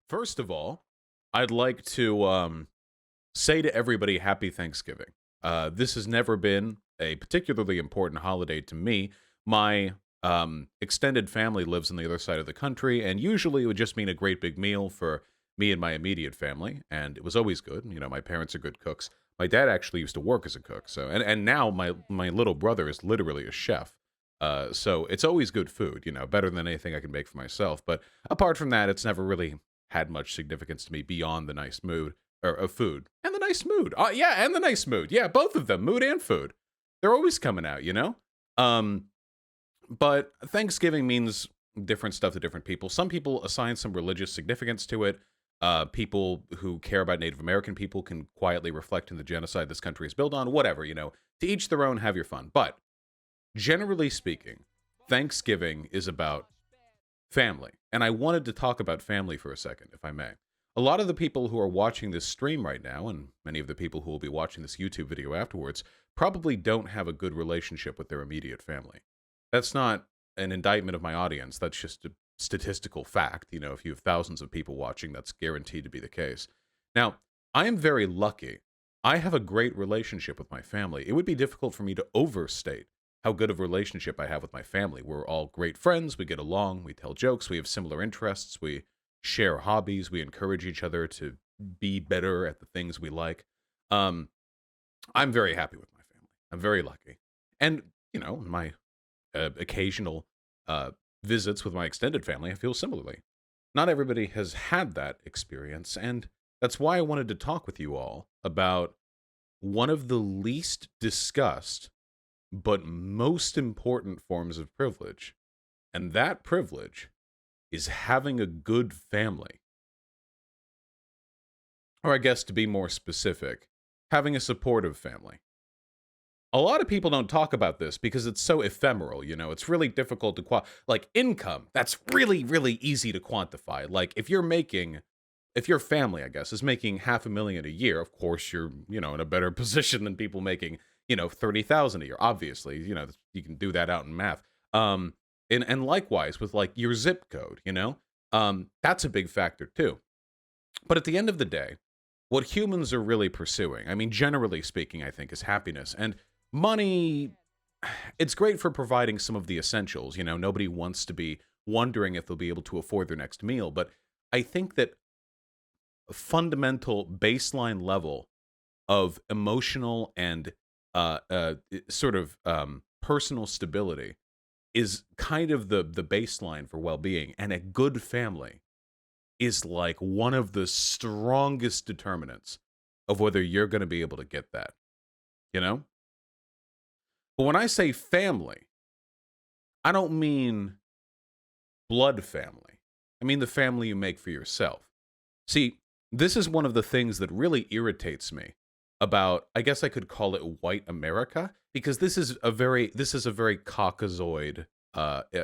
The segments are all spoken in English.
First of all, I'd like to say to everybody, Happy Thanksgiving. This has never been a particularly important holiday to me. My extended family lives on the other side of the country, and usually it would just mean a great big meal for me and my immediate family, and it was always good. You know, my parents are good cooks. My dad actually used to work as a cook, so and now my little brother is literally a chef. So it's always good food, you know, better than anything I can make for myself. But apart from that, it's never really had much significance to me beyond the nice mood or of food and the nice mood. Yeah, and the nice mood. Yeah, both of them, mood and food. They're always coming out, you know. Um, but Thanksgiving means different stuff to different people. Some people assign some religious significance to it. People who care about Native American people can quietly reflect on the genocide this country is built on. Whatever, you know. To each their own. Have your fun. But generally speaking, Thanksgiving is about family. And I wanted to talk about family for a second, if I may. A lot of the people who are watching this stream right now, and many of the people who will be watching this YouTube video afterwards, probably don't have a good relationship with their immediate family. That's not an indictment of my audience. That's just a statistical fact. You know, if you have thousands of people watching, that's guaranteed to be the case. Now, I am very lucky. I have a great relationship with my family. It would be difficult for me to overstate how good of a relationship I have with my family. We're all great friends. We get along. We tell jokes. We have similar interests. We share hobbies. We encourage each other to be better at the things we like. Um, I'm very happy with my family. I'm very lucky. And, you know, my occasional visits with my extended family, I feel similarly. Not everybody has had that experience. And that's why I wanted to talk with you all about one of the least discussed but most important forms of privilege. And that privilege is having a good family. Or I guess to be more specific, having a supportive family. A lot of people don't talk about this because it's so ephemeral, you know, it's really difficult to like income, that's really, really easy to quantify. Like if your family, I guess, is making $500,000 a year, of course you're, you know, in a better position than people making, you know, 30,000 a year. Obviously, you know, you can do that out in math. And likewise with like your zip code, you know, that's a big factor too. But at the end of the day, what humans are really pursuing, I mean, generally speaking, I think, is happiness. And money, it's great for providing some of the essentials. You know, nobody wants to be wondering if they'll be able to afford their next meal. But I think that a fundamental baseline level of emotional and sort of personal stability is kind of the baseline for well-being. And a good family is like one of the strongest determinants of whether you're going to be able to get that, you know? But when I say family, I don't mean blood family. I mean the family you make for yourself. See, this is one of the things that really irritates me about, I guess I could call it white America, because this is a very Caucasoid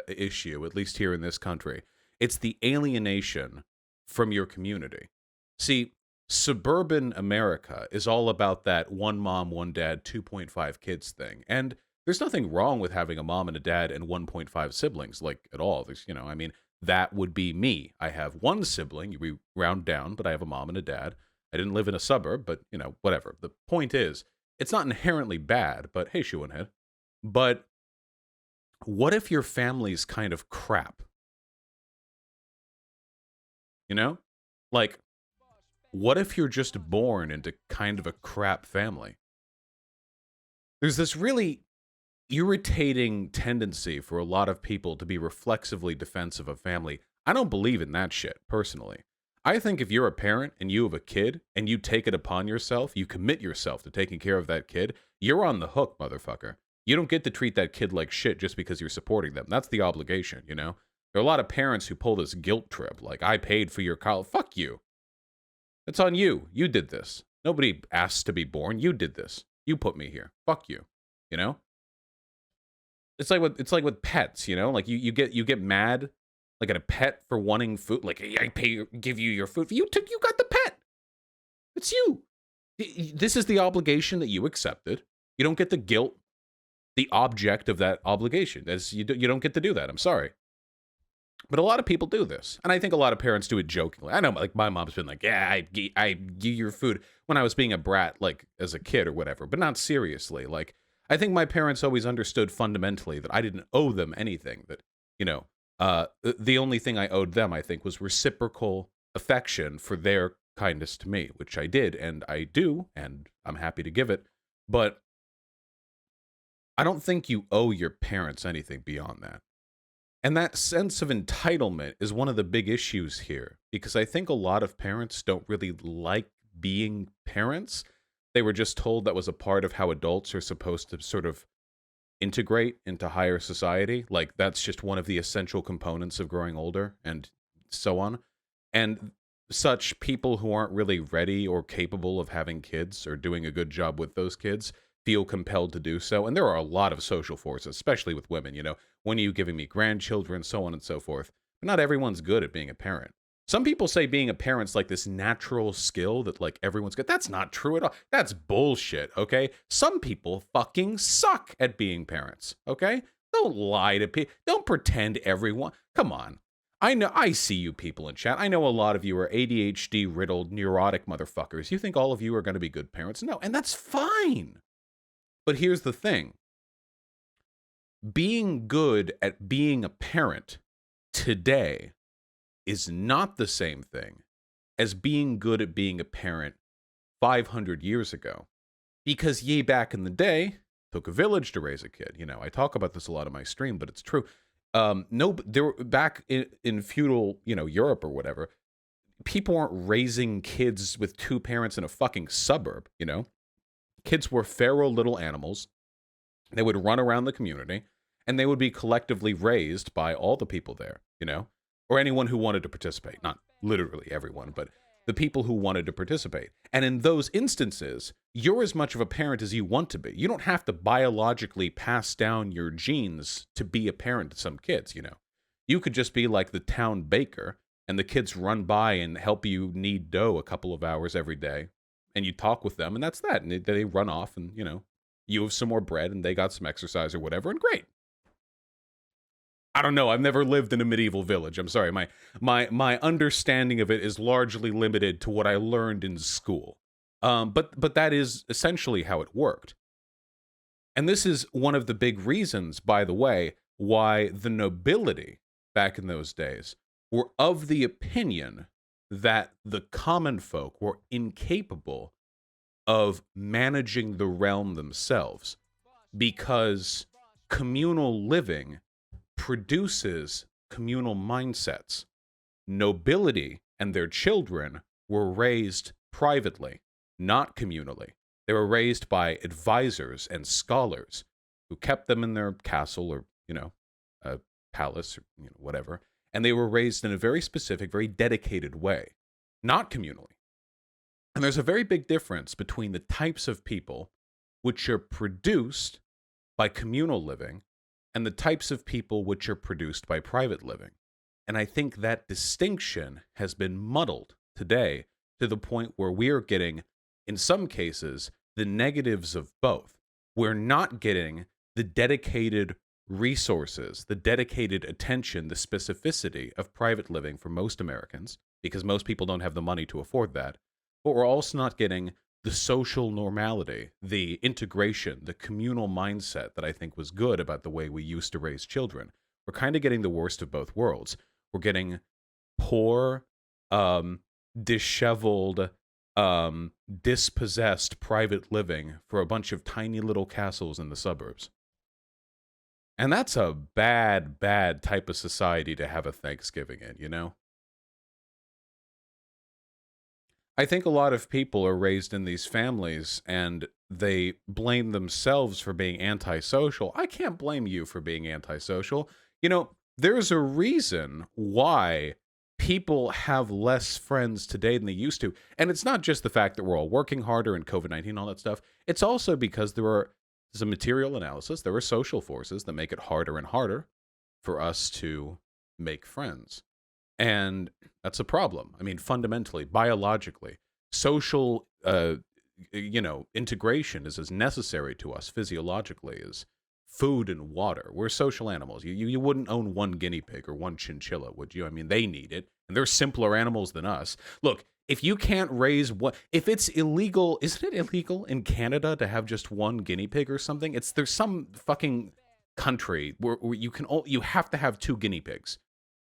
issue, at least here in this country. It's the alienation from your community. See, suburban America is all about that one mom, one dad, 2.5 kids thing. And there's nothing wrong with having a mom and a dad and 1.5 siblings, like at all. There's, you know, I mean, that would be me. I have one sibling, we round down, but I have a mom and a dad. I didn't live in a suburb, but, you know, whatever. The point is, it's not inherently bad, but hey, shoehead. But what if your family's kind of crap? You know? Like, what if you're just born into kind of a crap family? There's this really irritating tendency for a lot of people to be reflexively defensive of family. I don't believe in that shit, personally. I think if you're a parent and you have a kid and you take it upon yourself, you commit yourself to taking care of that kid, you're on the hook, motherfucker. You don't get to treat that kid like shit just because you're supporting them. That's the obligation, you know? There are a lot of parents who pull this guilt trip, like, I paid for your college. Fuck you. It's on you. You did this. Nobody asked to be born. You did this. You put me here. Fuck you. You know? It's like with pets, you know? Like you get mad like at a pet for wanting food. Like, give you your food. You got the pet. It's you. This is the obligation that you accepted. You don't get the guilt, the object of that obligation. As you don't get to do that. I'm sorry. But a lot of people do this. And I think a lot of parents do it jokingly. I know, like, my mom's been like, yeah, I give you your food when I was being a brat, like, as a kid or whatever, but not seriously. Like, I think my parents always understood fundamentally that I didn't owe them anything, that, you know, the only thing I owed them, I think, was reciprocal affection for their kindness to me, which I did, and I do, and I'm happy to give it. But I don't think you owe your parents anything beyond that. And that sense of entitlement is one of the big issues here, because I think a lot of parents don't really like being parents. They were just told that was a part of how adults are supposed to sort of integrate into higher society. Like, that's just one of the essential components of growing older and so on. And such people who aren't really ready or capable of having kids or doing a good job with those kids feel compelled to do so. And there are a lot of social forces, especially with women, when are you giving me grandchildren, so on and so forth. But not everyone's good at being a parent. Some people say being a parent's like this natural skill that, like, everyone's good. That's not true at all. That's bullshit, okay? Some people fucking suck at being parents, okay? Don't lie to people. Don't pretend everyone. Come on. I know, I see you people in chat. I know a lot of you are ADHD riddled, neurotic motherfuckers. You think all of you are going to be good parents? No, and that's fine. But here's the thing. Being good at being a parent today is not the same thing as being good at being a parent 500 years ago. Because ye back in the day, took a village to raise a kid. I talk about this a lot on my stream, but it's true. No, there were, back in feudal, Europe or whatever, people weren't raising kids with two parents in a fucking suburb, Kids were feral little animals. They would run around the community, and they would be collectively raised by all the people there, or anyone who wanted to participate. Not literally everyone, but the people who wanted to participate. And in those instances, you're as much of a parent as you want to be. You don't have to biologically pass down your genes to be a parent to some kids, You could just be like the town baker, and the kids run by and help you knead dough a couple of hours every day. And you talk with them, and that's that. And they run off, and, you have some more bread, and they got some exercise or whatever, and great. I don't know. I've never lived in a medieval village. I'm sorry. My understanding of it is largely limited to what I learned in school. But that is essentially how it worked. And this is one of the big reasons, by the way, why the nobility back in those days were of the opinion that the common folk were incapable of managing the realm themselves, because communal living produces communal mindsets. Nobility and their children were raised privately, not communally. They were raised by advisors and scholars who kept them in their castle or, a palace or whatever. And they were raised in a very specific, very dedicated way, not communally. And there's a very big difference between the types of people which are produced by communal living and the types of people which are produced by private living. And I think that distinction has been muddled today to the point where we are getting, in some cases, the negatives of both. We're not getting the dedicated resources, the dedicated attention, the specificity of private living for most Americans, because most people don't have the money to afford that. But we're also not getting the social normality, the integration, the communal mindset that I think was good about the way we used to raise children. We're kind of getting the worst of both worlds. We're getting poor, disheveled, dispossessed private living for a bunch of tiny little castles in the suburbs. And that's a bad, bad type of society to have a Thanksgiving in, I think a lot of people are raised in these families and they blame themselves for being antisocial. I can't blame you for being antisocial. There's a reason why people have less friends today than they used to. And it's not just the fact that we're all working harder and COVID-19 and all that stuff. It's also because there's a material analysis. There are social forces that make it harder and harder for us to make friends. And that's a problem. I mean, fundamentally, biologically, social, integration is as necessary to us physiologically as food and water. We're social animals. You wouldn't own one guinea pig or one chinchilla, would you? I mean, they need it, and they're simpler animals than us. Look, if you can't raise one, if it's illegal, isn't it illegal in Canada to have just one guinea pig or something? There's some fucking country where you have to have two guinea pigs.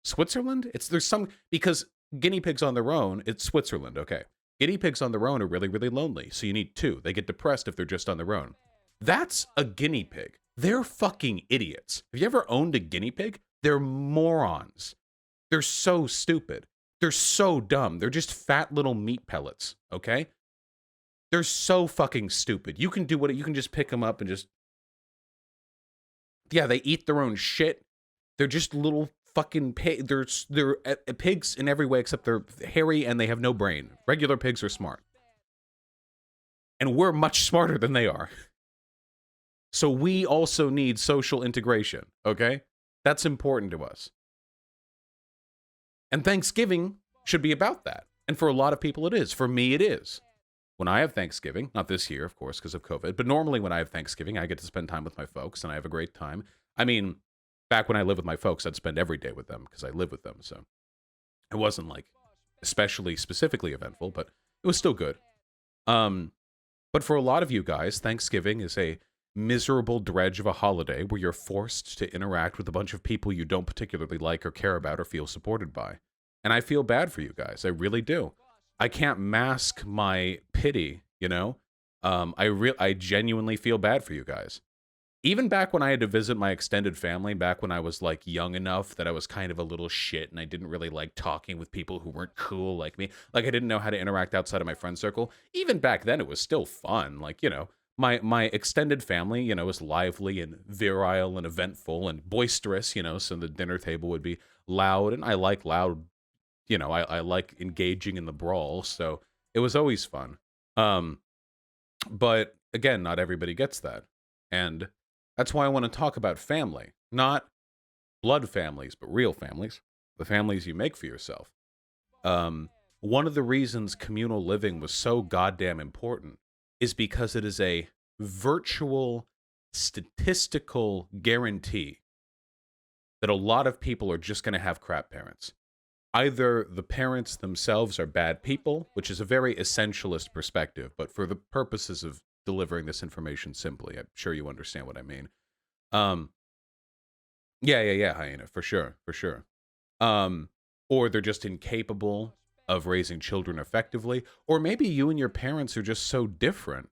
Switzerland? There's some, because guinea pigs on their own, it's Switzerland, okay. Guinea pigs on their own are really, really lonely, so you need two. They get depressed if they're just on their own. That's a guinea pig. They're fucking idiots. Have you ever owned a guinea pig? They're morons. They're so stupid. They're so dumb. They're just fat little meat pellets, okay? They're so fucking stupid. You can just pick them up and just... Yeah, they eat their own shit. They're just little fucking pigs. They're pigs in every way except they're hairy and they have no brain. Regular pigs are smart. And we're much smarter than they are. So we also need social integration, okay? That's important to us. And Thanksgiving should be about that. And for a lot of people it is. For me it is. When I have Thanksgiving, not this year, of course, because of COVID, but normally when I have Thanksgiving, I get to spend time with my folks and I have a great time. I mean, back when I lived with my folks, I'd spend every day with them because I live with them. So it wasn't like specifically eventful, but it was still good. But for a lot of you guys, Thanksgiving is a miserable dredge of a holiday where you're forced to interact with a bunch of people you don't particularly like or care about or feel supported by. And I feel bad for you guys. I really do. I can't mask my pity, you know? I genuinely feel bad for you guys. Even back when I had to visit my extended family, back when I was like young enough that I was kind of a little shit and I didn't really like talking with people who weren't cool like me. Like I didn't know how to interact outside of my friend circle. Even back then it was still fun. Like, you know, my extended family, you know, was lively and virile and eventful and boisterous, you know, so the dinner table would be loud, and I like loud, you know, I like engaging in the brawl, so it was always fun. But again, not everybody gets that. And that's why I want to talk about family, not blood families, but real families, the families you make for yourself. One of the reasons communal living was so goddamn important is because it is a virtual statistical guarantee that a lot of people are just going to have crap parents. Either the parents themselves are bad people, which is a very essentialist perspective, but for the purposes of delivering this information simply, I'm sure you understand what I mean. Yeah, Hyena, for sure. Or they're just incapable of raising children effectively, or maybe you and your parents are just so different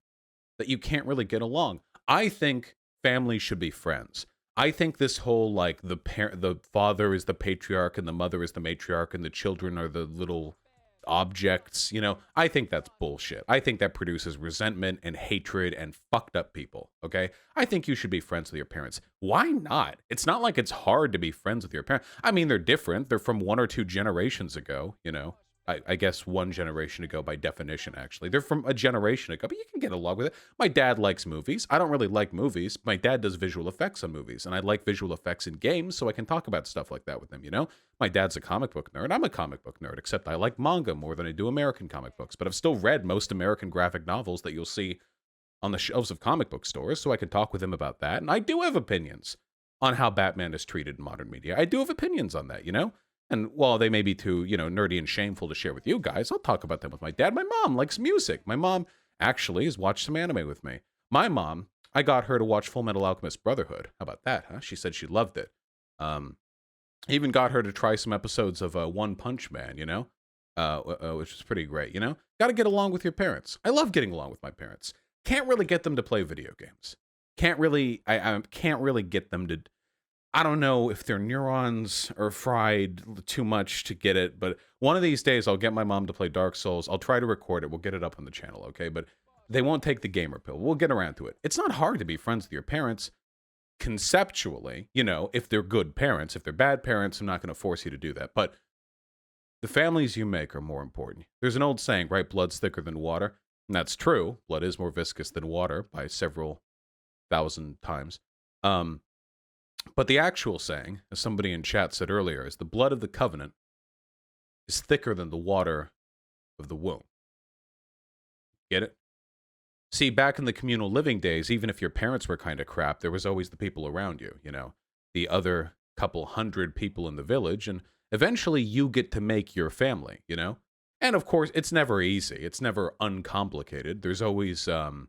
that you can't really get along. I think families should be friends. I think this whole like the father is the patriarch and the mother is the matriarch and the children are the little objects, you know, I think that's bullshit. I think that produces resentment and hatred and fucked up people, okay? I think you should be friends with your parents. Why not? It's not like it's hard to be friends with your parents. I mean, they're different. They're from 1 or 2 generations ago, you know. I guess 1 generation ago by definition, actually. They're from a generation ago, but you can get along with it. My dad likes movies. I don't really like movies. My dad does visual effects on movies, and I like visual effects in games, so I can talk about stuff like that with him, you know? My dad's a comic book nerd. I'm a comic book nerd, except I like manga more than I do American comic books, but I've still read most American graphic novels that you'll see on the shelves of comic book stores, so I can talk with him about that, and I do have opinions on how Batman is treated in modern media. I do have opinions on that, you know? And while they may be too, you know, nerdy and shameful to share with you guys, I'll talk about them with my dad. My mom likes music. My mom actually has watched some anime with me. My mom, I got her to watch Full Metal Alchemist Brotherhood. How about that, huh? She said she loved it. Even got her to try some episodes of One Punch Man, you know, which is pretty great, you know? Got to get along with your parents. I love getting along with my parents. Can't really get them to play video games. I can't really get them to... I don't know if their neurons are fried too much to get it, but one of these days I'll get my mom to play Dark Souls. I'll try to record it. We'll get it up on the channel, okay? But they won't take the gamer pill. We'll get around to it. It's not hard to be friends with your parents conceptually, you know, if they're good parents. If they're bad parents, I'm not going to force you to do that. But the families you make are more important. There's an old saying, right? Blood's thicker than water. And that's true. Blood is more viscous than water by several thousand times. But the actual saying, as somebody in chat said earlier, is the blood of the covenant is thicker than the water of the womb. Get it? See, back in the communal living days, even if your parents were kind of crap, there was always the people around you, the other couple hundred people in the village, and eventually you get to make your family. And of course, it's never easy. It's never uncomplicated. There's always the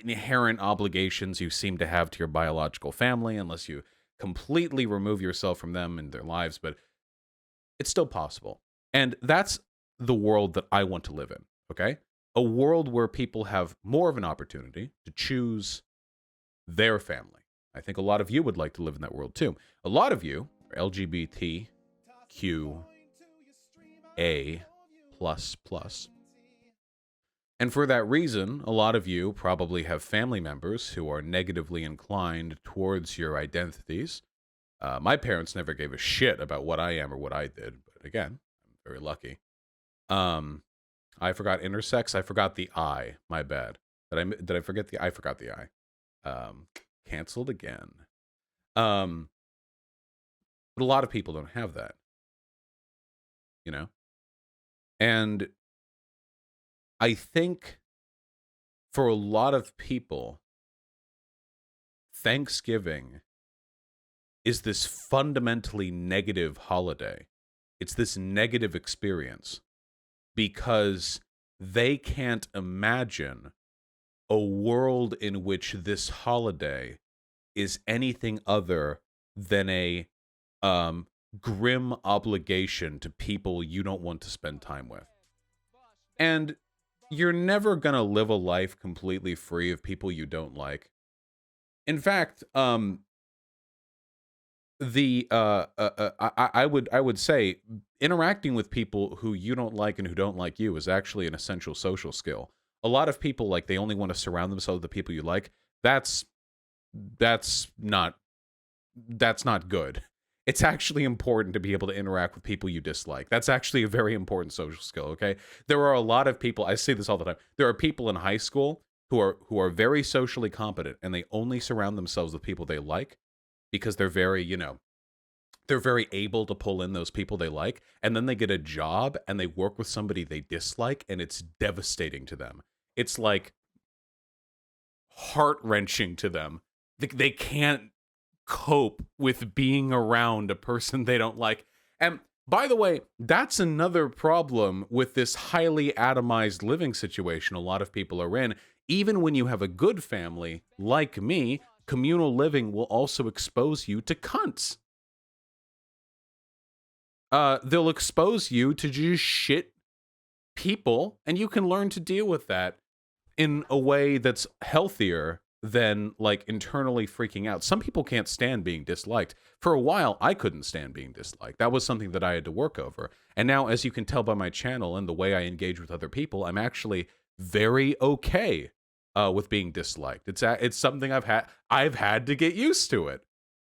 inherent obligations you seem to have to your biological family, unless you completely remove yourself from them and their lives, but it's still possible. And that's the world that I want to live in, okay? A world where people have more of an opportunity to choose their family. I think a lot of you would like to live in that world too. A lot of you are LGBTQA++. And for that reason, a lot of you probably have family members who are negatively inclined towards your identities. My parents never gave a shit about what I am or what I did, but again, I'm very lucky. I forgot intersex. I forgot the I. My bad. Did I forget the? I forgot the I. Canceled again. But a lot of people don't have that. And I think for a lot of people, Thanksgiving is this fundamentally negative holiday. It's this negative experience because they can't imagine a world in which this holiday is anything other than a grim obligation to people you don't want to spend time with. And you're never going to live a life completely free of people you don't like. In fact, I would say interacting with people who you don't like and who don't like you is actually an essential social skill. A lot of people, they only want to surround themselves with the people you like. That's not good. It's actually important to be able to interact with people you dislike. That's actually a very important social skill, okay? There are a lot of people, I say this all the time. There are people in high school who are very socially competent, and they only surround themselves with people they like because they're very, they're very able to pull in those people they like, and then they get a job and they work with somebody they dislike, and it's devastating to them. It's heart-wrenching to them. They can't cope with being around a person they don't like. And by the way, that's another problem with this highly atomized living situation a lot of people are in. Even when you have a good family, like me, communal living will also expose you to cunts. They'll expose you to just shit people, and you can learn to deal with that in a way that's healthier than internally freaking out. Some people can't stand being disliked. For a while, I couldn't stand being disliked. That was something that I had to work over. And now, as you can tell by my channel and the way I engage with other people, I'm actually very okay with being disliked. It's something I've had to get used to it.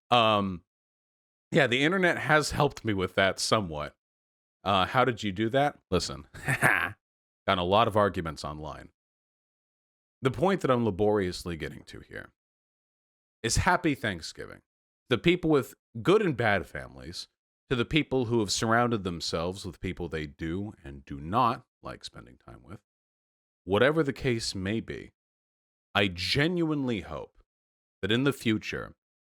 Yeah, the internet has helped me with that somewhat. How did you do that? Listen, got a lot of arguments online. The point that I'm laboriously getting to here is happy Thanksgiving. The people with good and bad families, to the people who have surrounded themselves with people they do and do not like spending time with, whatever the case may be, I genuinely hope that in the future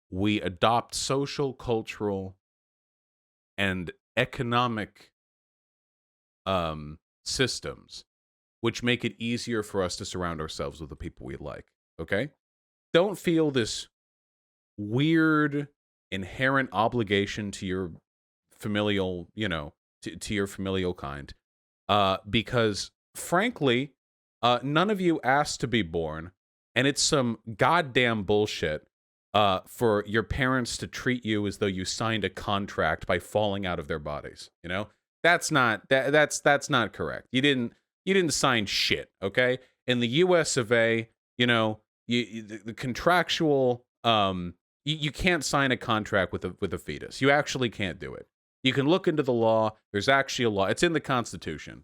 we adopt social, cultural, and economic systems which make it easier for us to surround ourselves with the people we like, okay? Don't feel this weird, inherent obligation to your familial, to your familial kind, because, frankly, none of you asked to be born, and it's some goddamn bullshit for your parents to treat you as though you signed a contract by falling out of their bodies, That's not correct. You didn't sign shit, okay? In the U.S. of A., the contractual, you can't sign a contract with a fetus. You actually can't do it. You can look into the law. There's actually a law. It's in the Constitution.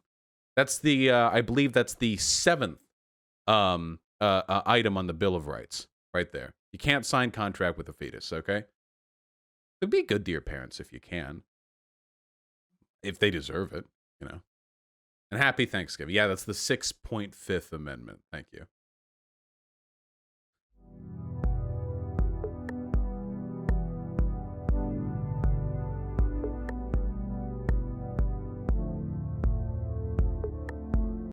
That's I believe that's the 7th item on the Bill of Rights, right there. You can't sign contract with a fetus, okay? But be good to your parents if you can. If they deserve it, And happy Thanksgiving. Yeah, that's the 6.5th Amendment. Thank you.